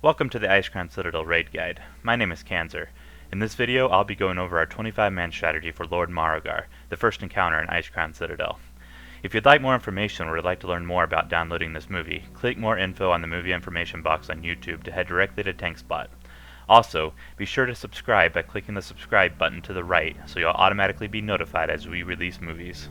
Welcome to the Icecrown Citadel Raid Guide. My name is Kanzer. In this video, I'll be going over our 25-man strategy for Lord Marrowgar, the first encounter in Icecrown Citadel. If you'd like more information or would like to learn more about downloading this movie, click more info on the movie information box on YouTube to head directly to TankSpot. Also, be sure to subscribe by clicking the subscribe button to the right so you'll automatically be notified as we release movies.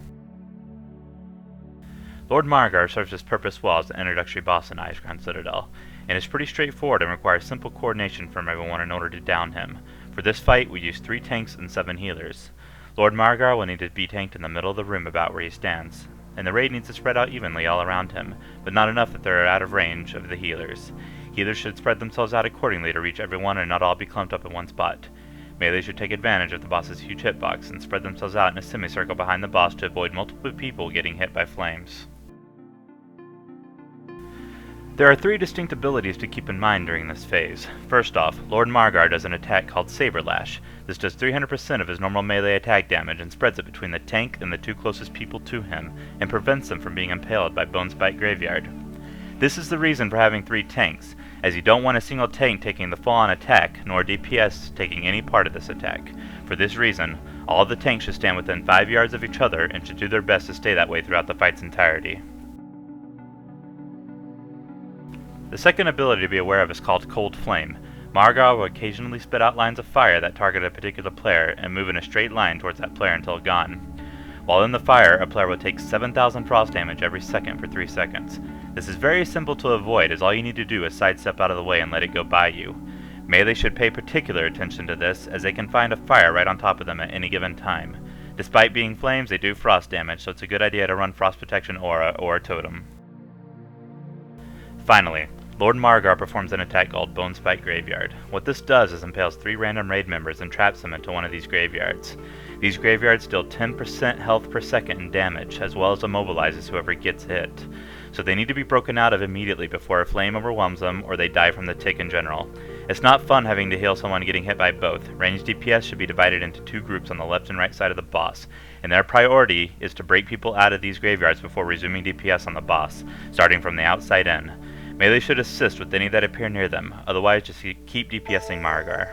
Lord Marrowgar serves his purpose well as the introductory boss in Icecrown Citadel, and is pretty straightforward and requires simple coordination from everyone in order to down him. For this fight, we use 3 tanks and 7 healers. Lord Marrowgar will need to be tanked in the middle of the room about where he stands, and the raid needs to spread out evenly all around him, but not enough that they're out of range of the healers. Healers should spread themselves out accordingly to reach everyone and not all be clumped up in one spot. Melee should take advantage of the boss's huge hitbox and spread themselves out in a semicircle behind the boss to avoid multiple people getting hit by flames. There are 3 distinct abilities to keep in mind during this phase. First off, Lord Marrowgar does an attack called Saber Lash. This does 300% of his normal melee attack damage and spreads it between the tank and the 2 closest people to him, and prevents them from being impaled by Bonespite Graveyard. This is the reason for having 3 tanks, as you don't want a single tank taking the full-on attack, nor DPS taking any part of this attack. For this reason, all of the tanks should stand within 5 yards of each other and should do their best to stay that way throughout the fight's entirety. The second ability to be aware of is called Cold Flame. Marrowgar will occasionally spit out lines of fire that target a particular player and move in a straight line towards that player until gone. While in the fire, a player will take 7,000 frost damage every second for 3 seconds. This is very simple to avoid, as all you need to do is sidestep out of the way and let it go by you. Melee should pay particular attention to this, as they can find a fire right on top of them at any given time. Despite being flames, they do frost damage, so it's a good idea to run Frost Protection Aura or a Totem. Finally, Lord Marrowgar performs an attack called Bonespite Graveyard. What this does is impales 3 random raid members and traps them into one of these graveyards. These graveyards deal 10% health per second in damage, as well as immobilizes whoever gets hit. So they need to be broken out of immediately before a flame overwhelms them or they die from the tick in general. It's not fun having to heal someone getting hit by both. Ranged DPS should be divided into 2 groups on the left and right side of the boss, and their priority is to break people out of these graveyards before resuming DPS on the boss, starting from the outside in. Melee should assist with any that appear near them, otherwise just keep DPSing Marrowgar.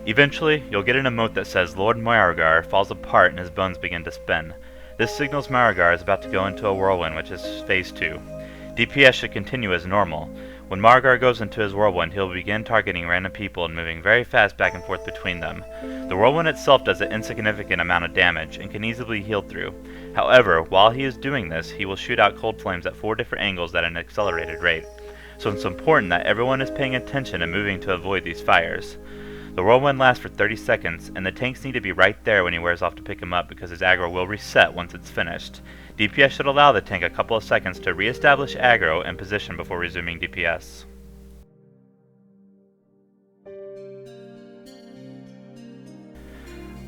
Eventually, you'll get an emote that says Lord Marrowgar falls apart and his bones begin to spin. This signals Marrowgar is about to go into a Whirlwind, which is phase 2. DPS should continue as normal. When Marrowgar goes into his Whirlwind, he'll begin targeting random people and moving very fast back and forth between them. The Whirlwind itself does an insignificant amount of damage and can easily be healed through. However, while he is doing this, he will shoot out cold flames at 4 different angles at an accelerated rate. So it's important that everyone is paying attention and moving to avoid these fires. The Whirlwind lasts for 30 seconds, and the tanks need to be right there when he wears off to pick him up because his aggro will reset once it's finished. DPS should allow the tank a couple of seconds to re-establish aggro and position before resuming DPS.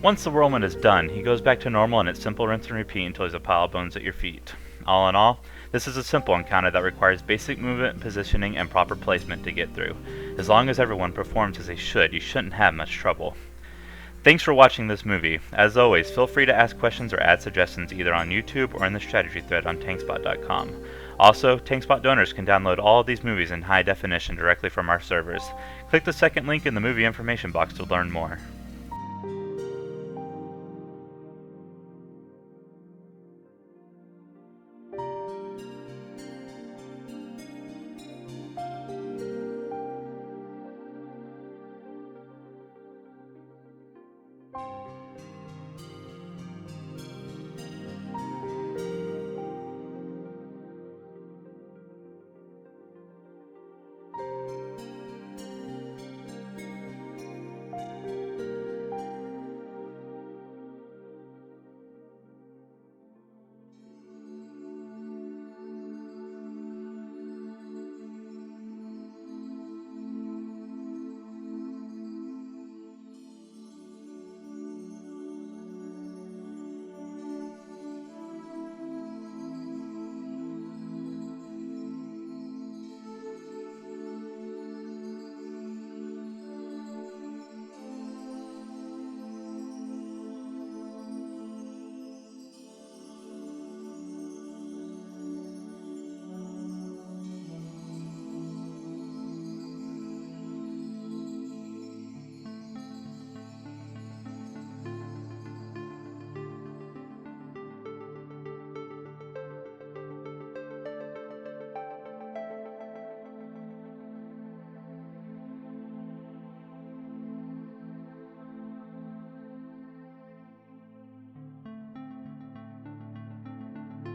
Once the Whirlwind is done, he goes back to normal and it's simple rinse and repeat until he's a pile of bones at your feet. All in all, this is a simple encounter that requires basic movement, positioning, and proper placement to get through. As long as everyone performs as they should, you shouldn't have much trouble. Thanks for watching this movie. As always, feel free to ask questions or add suggestions either on YouTube or in the strategy thread on TankSpot.com. Also, TankSpot donors can download all of these movies in high definition directly from our servers. Click the second link in the movie information box to learn more.